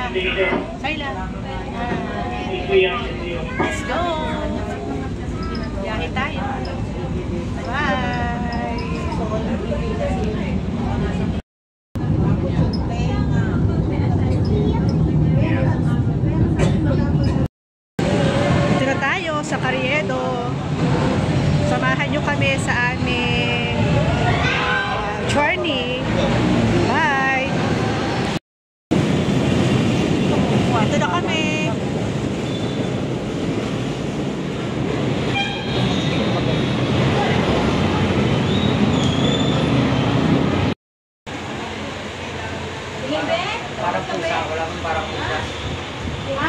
Sayla. Let's go. Biyahe tayo. Bye. Dito na tayo sa Carriedo. Samahan nyo kami sa aming journey. Bye! Ito na kami. Parang pusa, wala kang parang pusa.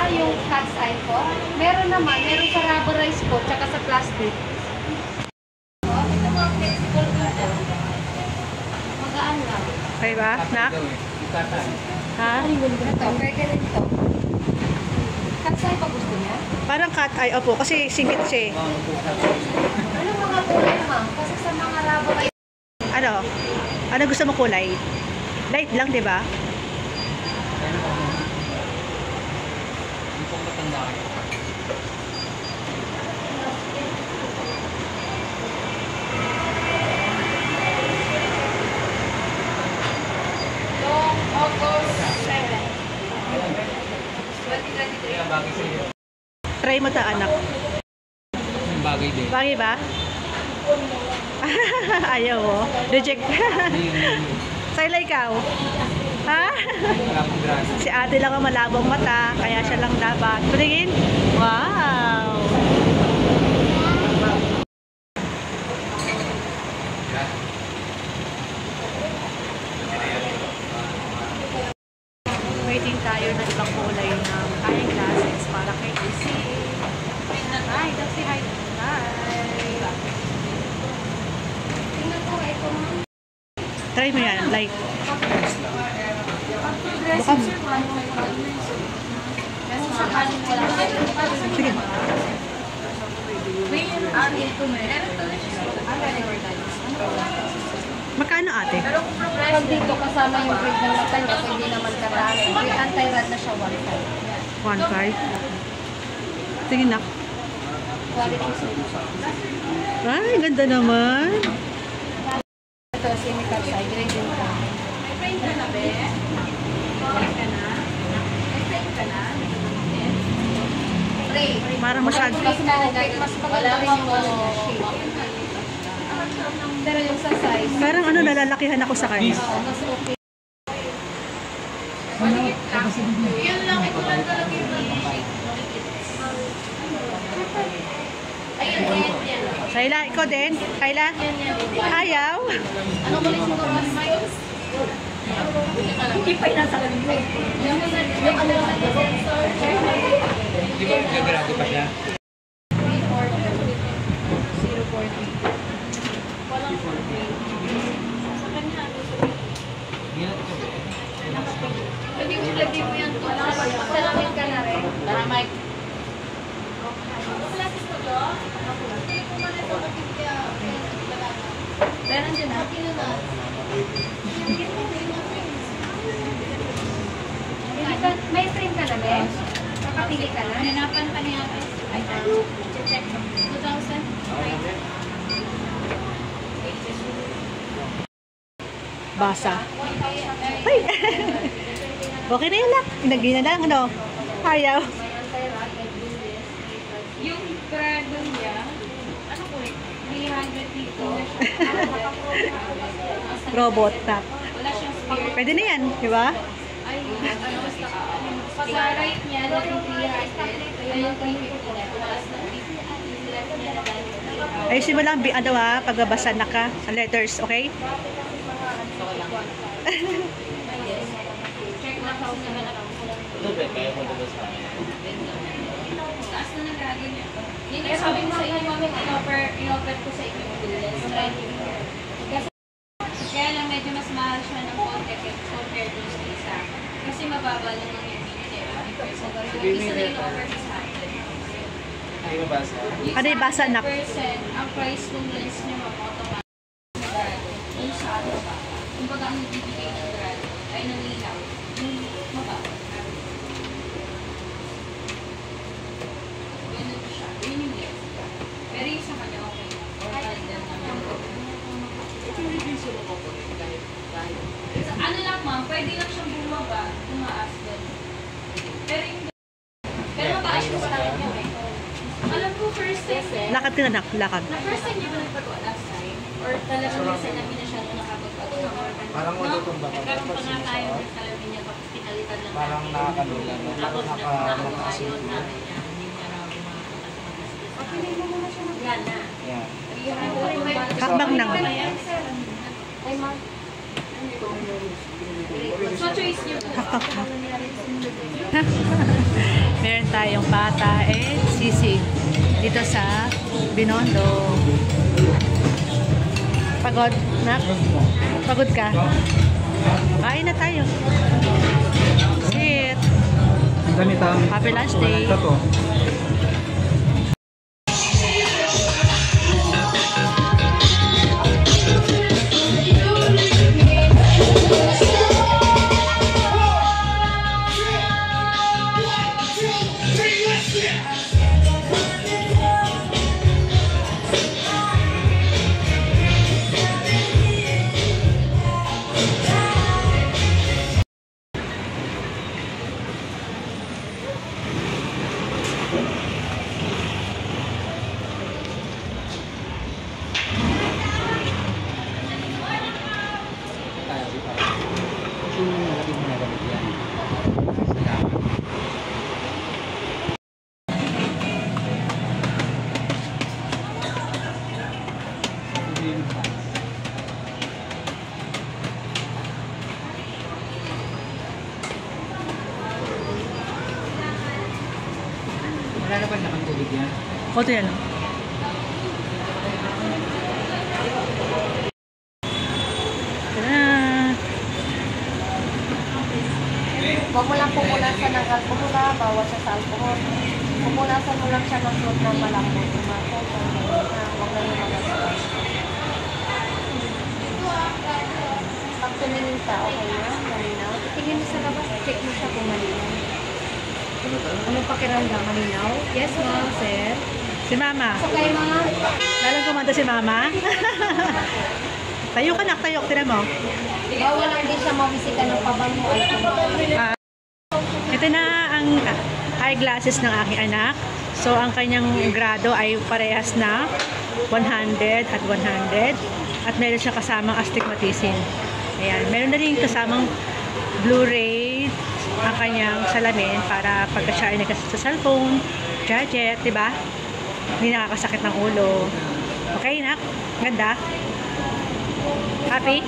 Yung cat's eye po? Meron naman, meron sa rubberized po, tsaka sa plastic. Ito mga flexible dito. Magaan lang. Okay ba, nak? Ha? Ito, pwede rin ito. Cat's eye pa gusto niya? Parang cat eye, opo, kasi singit siya. Ano mga kulay, ma'am? Kasi sa mga rubberized... Ano? Ano gusto mo kulay? Light lang, di ba? Hindi pong matanda kayo. Long August 7. 2023. Kaya bagay sa iyo. Try mo ta, anak. Yung bagay din. Bagay ba? Ayaw mo. Reject. Sayla, ikaw? Ha? Wala akong grasa. Si ate lang ang malabong mata, kaya siya lang dapat. Patingin? Wow! Waiting tayo ng ibang kulay ng eyeglasses para kay Lucy. Hi, don't say hi. Hi! Tingnan ko, ito ma'am. Try mo yan, like. Baka mo. Sige. Magkano ate? Pag dito kasama yung grade ng mata niya, pwede naman karami. May anti-rad na siya 1.5. 1.5. Sige na. Quality solution. Ay, ganda naman. Ito, chemical side, grade din ka. May frame ka na, be? Frame ka na? May frame ka na? Frame. Parang masyado. Mas maganda rin yung ano niya, shape. Pero yung sa size, Parang ano, nalalakihan ako sa kanya. mas okay. Yun lang, ito lang talaga yung ayun, yan. Sayla, ikaw din? Kayla? Ayaw? Ano ko rin siguro, miles? Hindi pa yung nasa kanila. Yung ano naman yung sensor. Di ba nagagarago pa siya? 0.3. Walang 4. Sa kanya, pwede mo ilagay mo yan to. Salamin ka na rin. Para Mike. Meron dyan ha? May frame ka na, Ben? Kakapili ka na? Hinapan ka niya. Ay, check. 2,000? Basa. Ay! Okay na yun, nak. Pinagay na lang, ano? Ayaw. Yung grado niya, ano po eh? 300 dito. Robot tap. Wala siyang spear. Pwede na yan, di ba? Ay, ano, basta, pag sa right niya, naging 300. Kaya yung 350 na, tumaas na 50. Left niya na dahil. Ayusin mo lang, ano ha, pagbabasa na ka, sa letters, okay? Check na sa naman ako. Kaya mo doon sa akin. Taas na nag-rado niya. Yun yung sabi ko sa inyo, mami, in-offer ko sa inyo. Kasi, kaya lang medyo mas mahal siya ng konti compared to sa isa. Kasi mababa lang ang yung binili. Yung isa na in-offer ko sa akin. Ay, mabasa. Ano yung basa, nak? 100%, ang price ng lens niya mag-automatic na grado. Yung sa ano ba? Kumbaga ang bibigay ng grado ay nangilaw. Yung mababa. Lakad ka na, nak. Lakad. Na first time niyo ba nagpagawa last time? Or talagang minsan na hindi na siya nakapagpagawa? Parang matutumba ka. Nagkaroon pa nga tayo ng salamin niya tapos pinalitan lang Parang natin. nakakalula. Tapos Nakakataas ayaw yung namin niya. Hindi niya raw pinay mo muna siya. Yan na. Yan. Hakbang lang. Ay, ma'am. So, choice niyo po. Meron tayong bata and sisig dito sa Binondo. Pagod? Nak? Pagod ka? Kain na tayo. Sit. Ang ganito. Happy lunch day. Wala na ba naman tubig yan? Koto yan. Tara. Huwag mo lang pumunasan ng alcohol, bawas siya sa alcohol. Pumunasan mo lang siya ng fruit na malambot. Huwag na lumagas. Pag tumingin ka, okay na? Malinaw? Tingin mo sa labas, check mo siya kung malinaw. Anong pakiramdam? Malinaw? Yes, ma'am, sir. Si Mama. Okay, ma'am. Lalang kumanta si Mama. Tayo ka, nak. Tayo. Tira mo. Bawal lang din siya mabisita ng pabango alcohol. Ito na ang eyeglasses ng aking anak. So, ang kanyang grado ay parehas na 100 at 100. At meron siya kasamang astigmatism. Ayan. Meron na rin kasamang Blu-ray ang kanyang salamin para pagka siya ay nagkasal sa cellphone, gadget, diba? Hindi nakakasakit ng ulo. Okay, nak? Ganda? Happy?